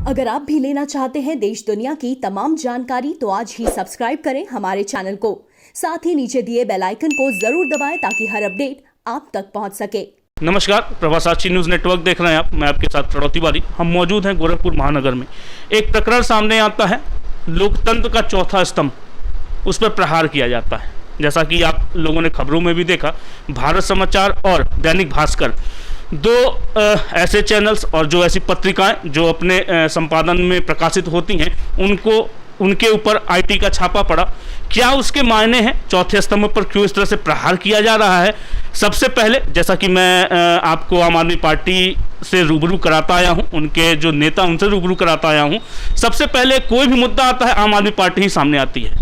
अगर आप भी लेना चाहते हैं देश दुनिया की तमाम जानकारी तो आज ही सब्सक्राइब करें हमारे चैनल को। साथ ही नीचे दिए बेल आइकन को जरूर दबाएं ताकि हर अपडेट आप तक पहुंच सके। नमस्कार, प्रभासाक्षी न्यूज़ नेटवर्क देख रहे हैं आप। मैं आपके साथ प्रणव तिवारी। हम मौजूद हैं गोरखपुर महानगर में। एक प्रकरण सामने आता है, लोकतंत्र का चौथा स्तंभ, उस पर प्रहार किया जाता है। जैसा कि आप लोगों ने खबरों में भी देखा, भारत समाचार और दैनिक भास्कर दो ऐसे चैनल्स और जो ऐसी पत्रिकाएं जो अपने संपादन में प्रकाशित होती हैं, उनके ऊपर आईटी का छापा पड़ा। क्या उसके मायने हैं? चौथे स्तंभ पर क्यों इस तरह से प्रहार किया जा रहा है? सबसे पहले जैसा कि मैं आपको आम आदमी पार्टी से रूबरू कराता आया हूं, उनके जो नेता उनसे रूबरू कराता आया हूं। सबसे पहले कोई भी मुद्दा आता है, आम आदमी पार्टी ही सामने आती है।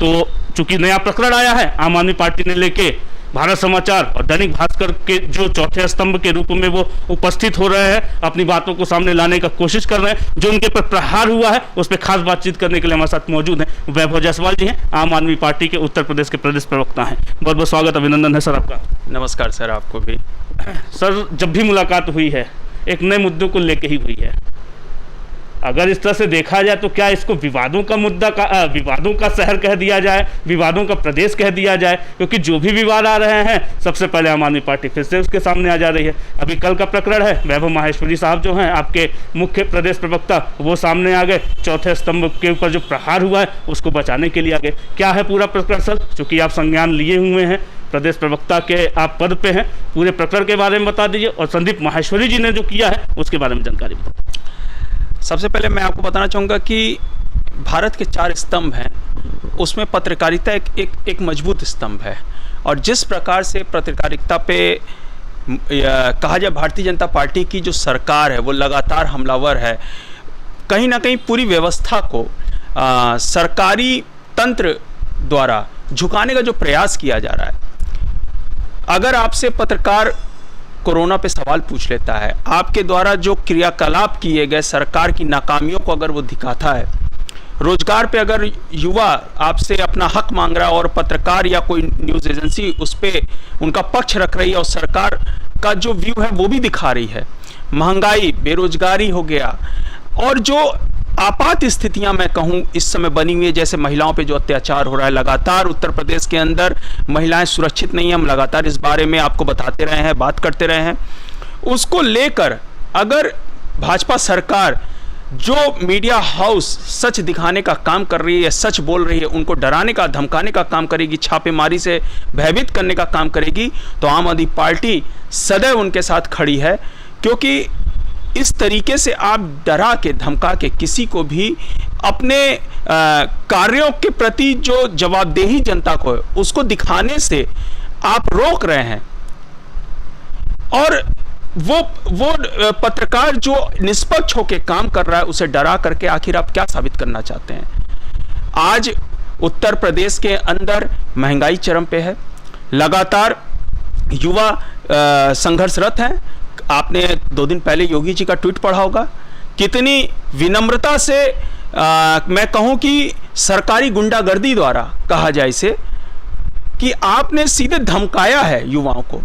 तो चूंकि नया प्रकरण आया है, आम आदमी पार्टी ने लेके भारत समाचार और दैनिक भास्कर के जो चौथे स्तंभ के रूप में वो उपस्थित हो रहे हैं, अपनी बातों को सामने लाने का कोशिश कर रहे हैं। जो उनके पर प्रहार हुआ है उस पर खास बातचीत करने के लिए हमारे साथ मौजूद हैं वैभव जायसवाल जी हैं, आम आदमी पार्टी के उत्तर प्रदेश के प्रदेश प्रवक्ता हैं। बहुत बहुत स्वागत, अभिनंदन है सर आपका। नमस्कार सर, आपको भी। सर, जब भी मुलाकात हुई है एक नए मुद्दों को लेके ही हुई है। अगर इस तरह से देखा जाए तो क्या इसको विवादों का शहर कह दिया जाए, विवादों का प्रदेश कह दिया जाए? क्योंकि जो भी विवाद आ रहे हैं सबसे पहले आम आदमी पार्टी फिर से उसके सामने आ जा रही है। अभी कल का प्रकरण है, वैभव माहेश्वरी साहब जो हैं आपके मुख्य प्रदेश प्रवक्ता, वो सामने आ गए। चौथे स्तंभ के ऊपर जो प्रहार हुआ है उसको बचाने के लिए आ गए। क्या है पूरा प्रकरण सर? चूँकि आप संज्ञान लिए हुए हैं, प्रदेश प्रवक्ता के आप पद पे हैं, पूरे प्रकरण के बारे में बता दीजिए और संदीप माहेश्वरी जी ने जो किया है उसके बारे में जानकारी बताओ। सबसे पहले मैं आपको बताना चाहूँगा कि भारत के 4 स्तंभ हैं, उसमें पत्रकारिता एक मजबूत स्तंभ है। और जिस प्रकार से पत्रकारिता पे कहा जाए, भारतीय जनता पार्टी की जो सरकार है वो लगातार हमलावर है। कहीं ना कहीं पूरी व्यवस्था को सरकारी तंत्र द्वारा झुकाने का जो प्रयास किया जा रहा है। अगर आपसे पत्रकार कोरोना पे सवाल पूछ लेता है, आपके द्वारा जो क्रियाकलाप किए गए, सरकार की नाकामियों को अगर वो दिखाता है, रोजगार पे अगर युवा आपसे अपना हक मांग रहा है और पत्रकार या कोई न्यूज़ एजेंसी उस पर उनका पक्ष रख रही है और सरकार का जो व्यू है वो भी दिखा रही है, महंगाई, बेरोजगारी हो गया, और जो आपात स्थितियां मैं कहूं इस समय बनी हुई है, जैसे महिलाओं पे जो अत्याचार हो रहा है लगातार उत्तर प्रदेश के अंदर, महिलाएं सुरक्षित नहीं है। हम लगातार इस बारे में आपको बताते रहे हैं, बात करते रहे हैं। उसको लेकर अगर भाजपा सरकार जो मीडिया हाउस सच दिखाने का काम कर रही है, सच बोल रही है, उनको डराने का, धमकाने का काम करेगी, छापेमारी से भयभीत करने का काम करेगी, तो आम आदमी पार्टी सदैव उनके साथ खड़ी है। क्योंकि इस तरीके से आप डरा के, धमका के किसी को भी अपने कार्यों के प्रति जो जवाबदेही जनता को है उसको दिखाने से आप रोक रहे हैं। और वो पत्रकार जो निष्पक्ष होकर काम कर रहा है उसे डरा करके आखिर आप क्या साबित करना चाहते हैं? आज उत्तर प्रदेश के अंदर महंगाई चरम पे है, लगातार युवा संघर्षरत हैं। आपने 2 दिन पहले योगी जी का ट्वीट पढ़ा होगा, कितनी विनम्रता से मैं कहूं कि सरकारी गुंडागर्दी द्वारा कहा जाए इसे, कि आपने सीधे धमकाया है युवाओं को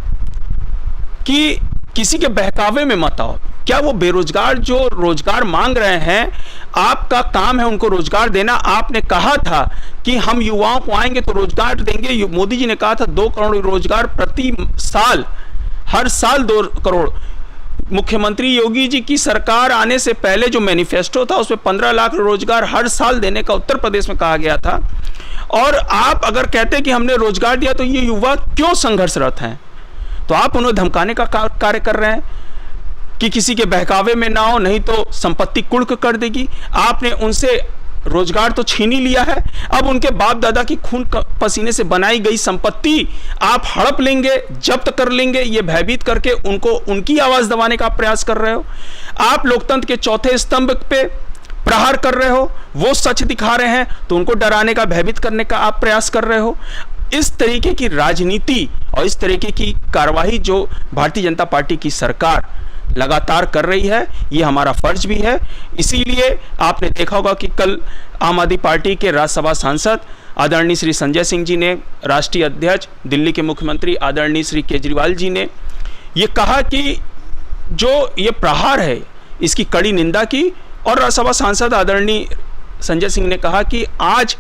कि किसी के बहकावे में मत आओ। क्या वो बेरोजगार जो रोजगार मांग रहे हैं, आपका काम है उनको रोजगार देना। आपने कहा था कि हम युवाओं को आएंगे तो रोजगार देंगे। मोदी जी ने कहा था 2 करोड़ रोजगार प्रति साल, हर साल 2 करोड़। मुख्यमंत्री योगी जी की सरकार आने से पहले जो मैनिफेस्टो था उसमें 15 लाख रोजगार हर साल देने का उत्तर प्रदेश में कहा गया था। और आप अगर कहते कि हमने रोजगार दिया तो ये युवा क्यों संघर्षरत हैं? तो आप उन्हें धमकाने का कार्य कर रहे हैं कि किसी के बहकावे में ना हो, नहीं तो संपत्ति कुर्क कर देगी। आपने उनसे रोजगार तो छीन ही लिया है, अब उनके बाप दादा की खून पसीने से बनाई गई संपत्ति आप हड़प लेंगे, जब्त कर लेंगे, ये भयभीत करके उनको उनकी आवाज दबाने का प्रयास कर रहे हो। आप लोकतंत्र के चौथे स्तंभ पे प्रहार कर रहे हो, वो सच दिखा रहे हैं तो उनको डराने का, भयभीत करने का आप प्रयास कर रहे हो। इस तरीके की राजनीति और इस तरीके की कार्यवाही जो भारतीय जनता पार्टी की सरकार लगातार कर रही है, ये हमारा फर्ज भी है। इसीलिए आपने देखा होगा कि कल आम आदमी पार्टी के राज्यसभा सांसद आदरणीय श्री संजय सिंह जी ने, राष्ट्रीय अध्यक्ष दिल्ली के मुख्यमंत्री आदरणीय श्री केजरीवाल जी ने ये कहा कि जो ये प्रहार है इसकी कड़ी निंदा की और राज्यसभा सांसद आदरणीय संजय सिंह ने कहा कि आज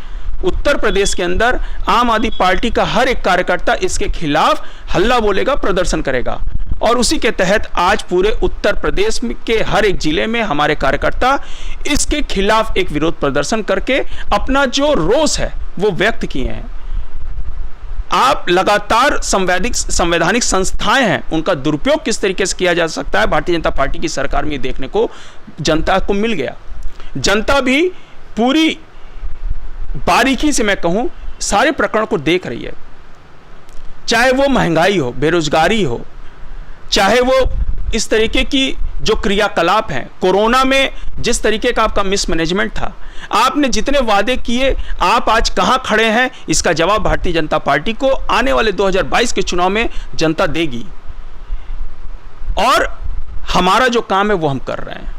उत्तर प्रदेश के अंदर आम आदमी पार्टी का हर एक कार्यकर्ता इसके खिलाफ हल्ला बोलेगा, प्रदर्शन करेगा। और उसी के तहत आज पूरे उत्तर प्रदेश के हर एक जिले में हमारे कार्यकर्ता इसके खिलाफ एक विरोध प्रदर्शन करके अपना जो रोष है वो व्यक्त किए हैं। आप लगातार संवैधानिक संस्थाएं हैं, उनका दुरुपयोग किस तरीके से किया जा सकता है, भारतीय जनता पार्टी की सरकार में देखने को जनता को मिल गया। जनता भी पूरी बारीकी से मैं कहूं सारे प्रकरण को देख रही है, चाहे वो महंगाई हो, बेरोजगारी हो, चाहे वो इस तरीके की जो क्रियाकलाप हैं, कोरोना में जिस तरीके का आपका मिसमैनेजमेंट था, आपने जितने वादे किए, आप आज कहां खड़े हैं, इसका जवाब भारतीय जनता पार्टी को आने वाले 2022 के चुनाव में जनता देगी। और हमारा जो काम है वो हम कर रहे हैं।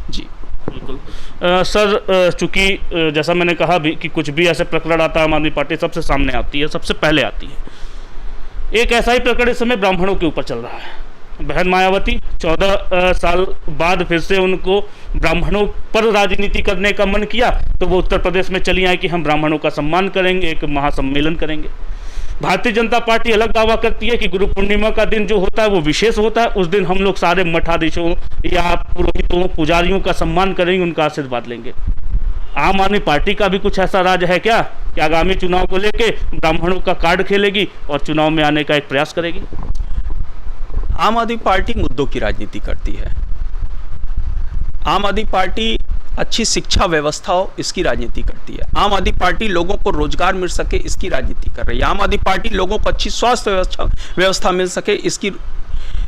जी बिल्कुल सर, चूंकि जैसा मैंने कहा भी कि कुछ भी ऐसे प्रकरण आता है आम आदमी पार्टी सबसे सामने आती है, सबसे पहले आती है। एक ऐसा ही प्रकरण इस समय ब्राह्मणों के ऊपर चल रहा है। बहन मायावती 14 साल बाद फिर से उनको ब्राह्मणों पर राजनीति करने का मन किया, तो वो उत्तर प्रदेश में चली आई कि हम ब्राह्मणों का सम्मान करेंगे, एक महासम्मेलन करेंगे। भारतीय जनता पार्टी अलग दावा करती है कि गुरु पूर्णिमा का दिन जो होता है वो विशेष होता है, उस दिन हम लोग सारे मठाधीशों या पुरोहितों, पुजारियों का सम्मान करेंगे, उनका आशीर्वाद लेंगे। आम आदमी पार्टी का भी कुछ ऐसा राज है क्या कि आगामी चुनाव को लेके ब्राह्मणों का कार्ड खेलेगी और चुनाव में आने का एक प्रयास करेगी? आम आदमी पार्टी मुद्दों की राजनीति करती है। आम आदमी पार्टी अच्छी शिक्षा व्यवस्था हो, इसकी राजनीति करती है। आम आदमी पार्टी लोगों को रोजगार मिल सके, इसकी राजनीति कर रही है। आम आदमी पार्टी लोगों को अच्छी स्वास्थ्य व्यवस्था मिल सके, इसकी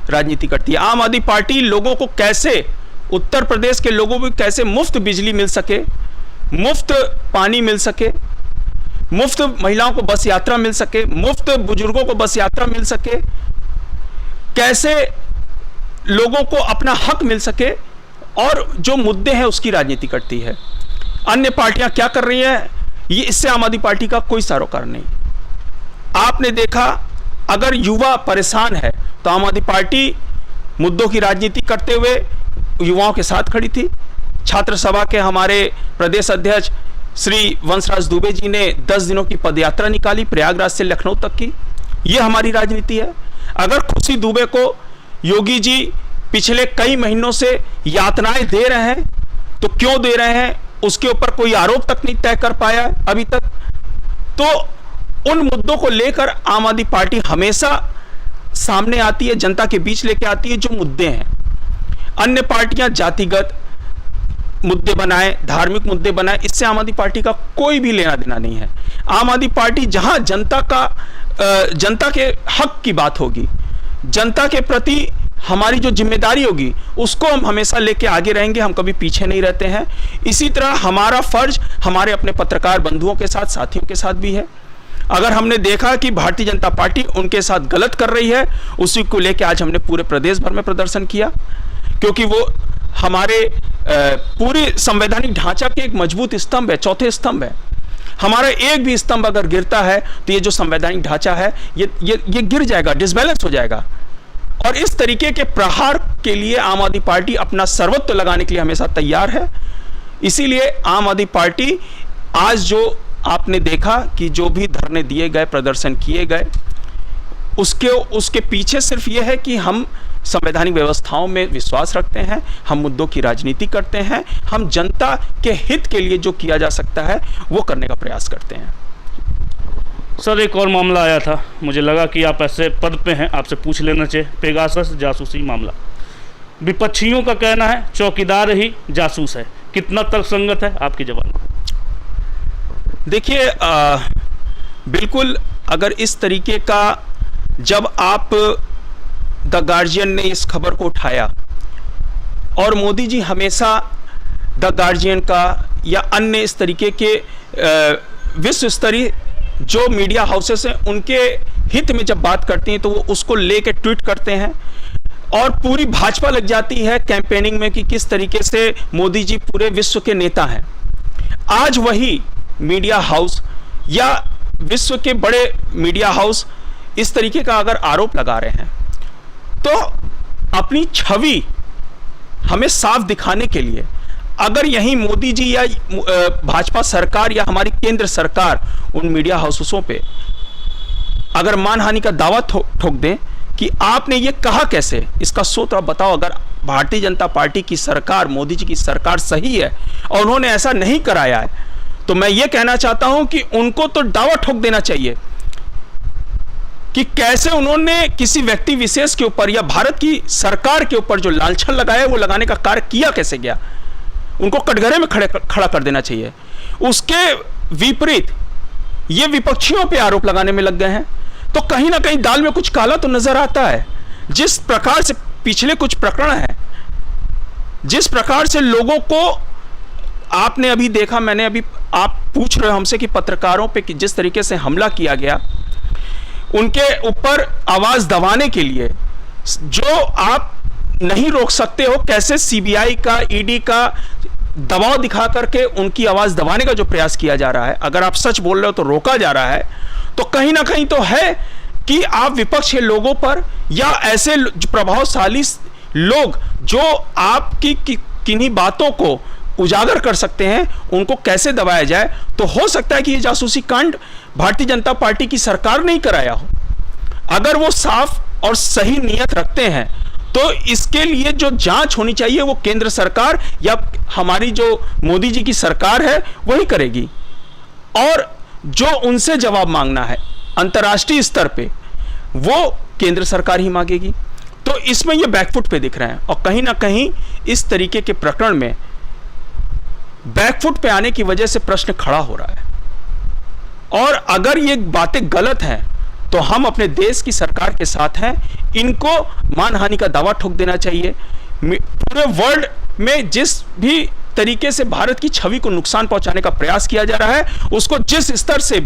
राजनीति करती है। आम आदमी पार्टी लोगों को कैसे, उत्तर प्रदेश के लोगों को कैसे मुफ्त बिजली मिल सके, मुफ्त पानी मिल सके, मुफ्त महिलाओं को बस यात्रा मिल सके, मुफ्त बुजुर्गों को बस यात्रा मिल सके, कैसे लोगों को अपना हक मिल सके, और जो मुद्दे हैं उसकी राजनीति करती है। अन्य पार्टियां क्या कर रही हैं, ये इससे आम आदमी पार्टी का कोई सरोकार नहीं। आपने देखा, अगर युवा परेशान है तो आम आदमी पार्टी मुद्दों की राजनीति करते हुए युवाओं के साथ खड़ी थी। छात्र सभा के हमारे प्रदेश अध्यक्ष श्री वंशराज दुबे जी ने 10 दिनों की पदयात्रा निकाली, प्रयागराज से लखनऊ तक की। ये हमारी राजनीति है। अगर खुशी दुबे को योगी जी पिछले कई महीनों से यातनाएं दे रहे हैं, तो क्यों दे रहे हैं, उसके ऊपर कोई आरोप तक नहीं तय कर पाया अभी तक। तो उन मुद्दों को लेकर आम आदमी पार्टी हमेशा सामने आती है, जनता के बीच लेके आती है जो मुद्दे हैं। अन्य पार्टियां जातिगत मुद्दे बनाए, धार्मिक मुद्दे बनाए, इससे आम आदमी पार्टी का कोई भी लेना देना नहीं है। आम आदमी पार्टी जहां जनता के हक की बात होगी, जनता के प्रति हमारी जो जिम्मेदारी होगी, उसको हम हमेशा लेके आगे रहेंगे, हम कभी पीछे नहीं रहते हैं। इसी तरह हमारा फर्ज हमारे अपने पत्रकार बंधुओं के साथ, साथियों के साथ भी है। अगर हमने देखा कि भारतीय जनता पार्टी उनके साथ गलत कर रही है, उसी को लेके आज हमने पूरे प्रदेश भर में प्रदर्शन किया, क्योंकि वो हमारे पूरे संवैधानिक ढांचा के एक मजबूत स्तंभ है, चौथे स्तंभ है। हमारा एक भी स्तंभ अगर गिरता है तो ये जो संवैधानिक ढांचा है ये गिर जाएगा, डिसबैलेंस हो जाएगा। और इस तरीके के प्रहार के लिए आम आदमी पार्टी अपना सर्वस्व लगाने के लिए हमेशा तैयार है। इसीलिए आम आदमी पार्टी आज जो आपने देखा कि जो भी धरने दिए गए, प्रदर्शन किए गए, उसके पीछे सिर्फ ये है कि हम संवैधानिक व्यवस्थाओं में विश्वास रखते हैं, हम मुद्दों की राजनीति करते हैं, हम जनता के हित के लिए जो किया जा सकता है वो करने का प्रयास करते हैं। सर, एक और मामला आया था, मुझे लगा कि आप ऐसे पद पे हैं, आपसे पूछ लेना चाहिए। पेगासस जासूसी मामला, विपक्षियों का कहना है चौकीदार ही जासूस है, कितना तर्कसंगत है, आपकी जवाब? देखिए, बिल्कुल, अगर इस तरीके का, जब आप द गार्जियन ने इस खबर को उठाया, और मोदी जी हमेशा द गार्जियन का या अन्य इस तरीके के विश्व स्तरीय जो मीडिया हाउसेस हैं, उनके हित में जब बात करती हैं तो वो उसको लेके ट्वीट करते हैं, और पूरी भाजपा लग जाती है कैंपेनिंग में कि किस तरीके से मोदी जी पूरे विश्व के नेता हैं। आज वही मीडिया हाउस या विश्व के बड़े मीडिया हाउस इस तरीके का अगर आरोप लगा रहे हैं, तो अपनी छवि हमें साफ दिखाने के लिए अगर यही मोदी जी या भाजपा सरकार या हमारी केंद्र सरकार उन मीडिया हाउसों पे अगर मानहानि का दावा ठोक दें कि आपने ये कहा कैसे, इसका स्रोत आप बताओ। अगर भारतीय जनता पार्टी की सरकार, मोदी जी की सरकार सही है और उन्होंने ऐसा नहीं कराया है, तो मैं ये कहना चाहता हूं कि उनको तो दावा ठोक देना चाहिए कि कैसे उन्होंने किसी व्यक्ति विशेष के ऊपर या भारत की सरकार के ऊपर जो लांछन लगाया वो लगाने का कार्य किया कैसे गया। उनको कटघरे में खड़ा कर देना चाहिए। उसके विपरीत ये विपक्षियों पे आरोप लगाने में लग गए हैं, तो कहीं ना कहीं दाल में कुछ काला तो नजर आता है। जिस प्रकार से पिछले कुछ प्रकरण हैं, जिस प्रकार से लोगों को आपने अभी देखा, मैंने अभी, आप पूछ रहे हो हमसे कि पत्रकारों पे जिस तरीके से हमला किया गया, उनके ऊपर आवाज दबाने के लिए जो आप नहीं रोक सकते हो, कैसे सीबीआई का, ईडी का दबाव दिखा करके उनकी आवाज दबाने का जो प्रयास किया जा रहा है, अगर आप सच बोल रहे हो तो रोका जा रहा है, तो कहीं ना कहीं तो है कि आप विपक्ष के लोगों पर या ऐसे प्रभावशाली लोग जो आपकी किन्हीं बातों को उजागर कर सकते हैं, उनको कैसे दबाया जाए। तो हो सकता है कि ये जासूसी कांड भारतीय जनता पार्टी की सरकार ने ही कराया हो। अगर वो साफ और सही नीयत रखते हैं तो इसके लिए जो जांच होनी चाहिए वो केंद्र सरकार या हमारी जो मोदी जी की सरकार है वही करेगी, और जो उनसे जवाब मांगना है अंतर्राष्ट्रीय स्तर पे वो केंद्र सरकार ही मांगेगी। तो इसमें ये बैकफुट पे दिख रहे हैं, और कहीं ना कहीं इस तरीके के प्रकरण में बैकफुट पे आने की वजह से प्रश्न खड़ा हो रहा है। और अगर ये बातें गलत हैं तो हम अपने देश की सरकार के साथ हैं, इनको मानहानि का दावा ठोक देना चाहिए। पूरे वर्ल्ड में जिस भी तरीके से भारत की छवि को नुकसान पहुंचाने का प्रयास किया जा रहा है, उसको जिस स्तर से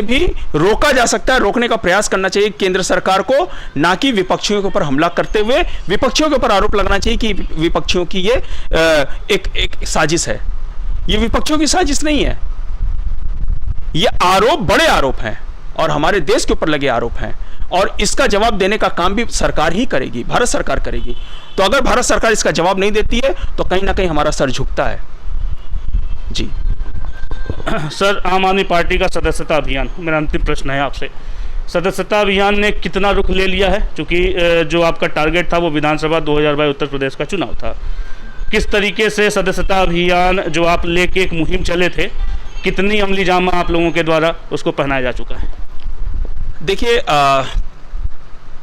भी रोका जा सकता है, रोकने का प्रयास करना चाहिए केंद्र सरकार को, ना कि विपक्षियों के ऊपर हमला करते हुए विपक्षियों के ऊपर आरोप लगाना चाहिए कि विपक्षियों की ये एक साजिश है। ये विपक्षियों की साजिश नहीं है, ये आरोप बड़े आरोप हैं और हमारे देश के ऊपर लगे आरोप हैं, और इसका जवाब देने का काम भी सरकार ही करेगी, भारत सरकार करेगी। तो अगर भारत सरकार इसका जवाब नहीं देती है तो कहीं ना कहीं हमारा सर झुकता है। जी सर, आम आदमी पार्टी का सदस्यता अभियान, मेरा अंतिम प्रश्न है आपसे, सदस्यता अभियान ने कितना रुख ले लिया है? क्योंकि जो आपका टारगेट था वो विधानसभा 2022 उत्तर प्रदेश का चुनाव था। किस तरीके से सदस्यता अभियान जो आप लेके एक मुहिम चले थे, कितनी अमली जामा आप लोगों के द्वारा उसको पहनाया जा चुका है? देखिए,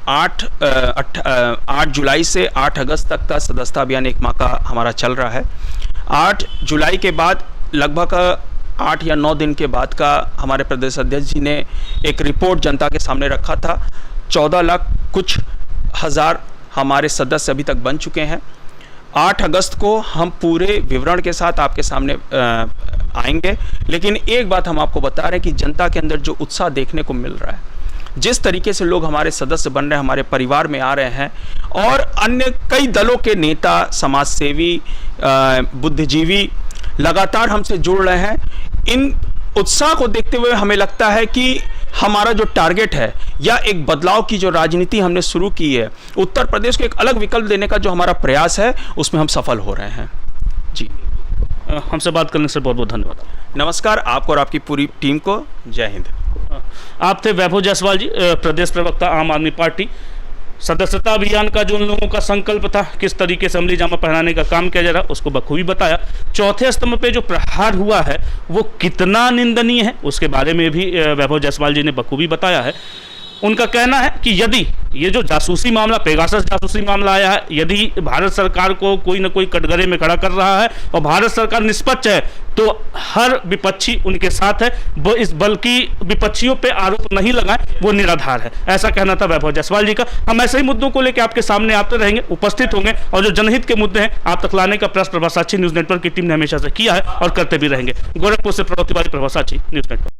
8 जुलाई से 8 अगस्त तक का सदस्यता अभियान एक माह का हमारा चल रहा है। 8 जुलाई के बाद लगभग 8 या 9 दिन के बाद का हमारे प्रदेश अध्यक्ष जी ने एक रिपोर्ट जनता के सामने रखा था। 14 लाख कुछ हज़ार हमारे सदस्य अभी तक बन चुके हैं। 8 अगस्त को हम पूरे विवरण के साथ आपके सामने आएंगे, लेकिन एक बात हम आपको बता रहे हैं कि जनता के अंदर जो उत्साह देखने को मिल रहा है, जिस तरीके से लोग हमारे सदस्य बन रहे हैं, हमारे परिवार में आ रहे हैं, और अन्य कई दलों के नेता, समाजसेवी, बुद्धिजीवी लगातार हमसे जुड़ रहे हैं, इन उत्साह को देखते हुए हमें लगता है कि हमारा जो टारगेट है या एक बदलाव की जो राजनीति हमने शुरू की है, उत्तर प्रदेश को एक अलग विकल्प देने का जो हमारा प्रयास है, उसमें हम सफल हो रहे हैं। जी, हमसे बात करने से बहुत बहुत धन्यवाद। नमस्कार आपको और आपकी पूरी टीम को। जय हिंद। आप थे वैभव जायसवाल जी, प्रदेश प्रवक्ता आम आदमी पार्टी। सदस्यता अभियान का जो उन लोगों का संकल्प था, किस तरीके से अमली जामा पहनाने का काम किया जा रहा, उसको बखूबी बताया। चौथे स्तंभ पे जो प्रहार हुआ है वो कितना निंदनीय है, उसके बारे में भी वैभव जायसवाल जी ने बखूबी बताया है। उनका कहना है कि यदि ये जो जासूसी मामला, पेगासस जासूसी मामला आया है, यदि भारत सरकार को कोई न कोई कटघरे में खड़ा कर रहा है और भारत सरकार निष्पक्ष है, तो हर विपक्षी उनके साथ है। वो इस बल्कि विपक्षियों पे आरोप नहीं लगाएं, वो निराधार है, ऐसा कहना था वैभव जायसवाल जी का। हम ऐसे ही मुद्दों को लेकर आपके सामने आते रहेंगे, उपस्थित होंगे, और जो जनहित के मुद्दे हैं आप तक लाने का प्रयास प्रभासाची न्यूज़ नेटवर्क की टीम ने हमेशा से किया है और करते भी रहेंगे। गोरखपुर से प्रभाव तिवारी, प्रभासाची न्यूज़ नेटवर्क।